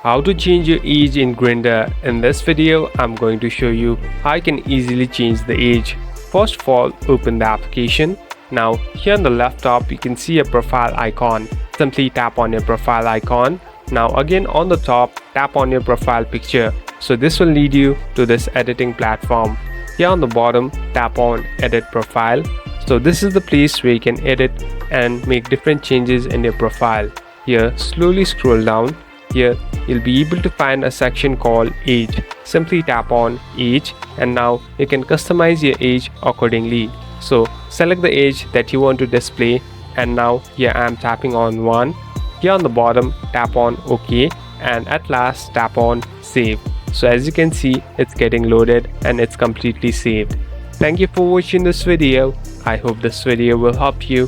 How to change your age in Grindr. In this video, I'm going to show you how you can easily change the age. First of all, open the application. Now, here on the left top, you can see a profile icon. Simply tap on your profile icon. Now again on the top, tap on your profile picture. So this will lead you to this editing platform. Here on the bottom, tap on edit profile. So this is the place where you can edit and make different changes in your profile. Here, slowly scroll down. Here, you'll be able to find a section called age. Simply tap on age and now you can customize your age accordingly. So select the age that you want to display and now here I am tapping on 1. Here on the bottom, tap on OK and at last tap on save. So as you can see, it's getting loaded and it's completely saved. Thank you for watching this video. I hope this video will help you.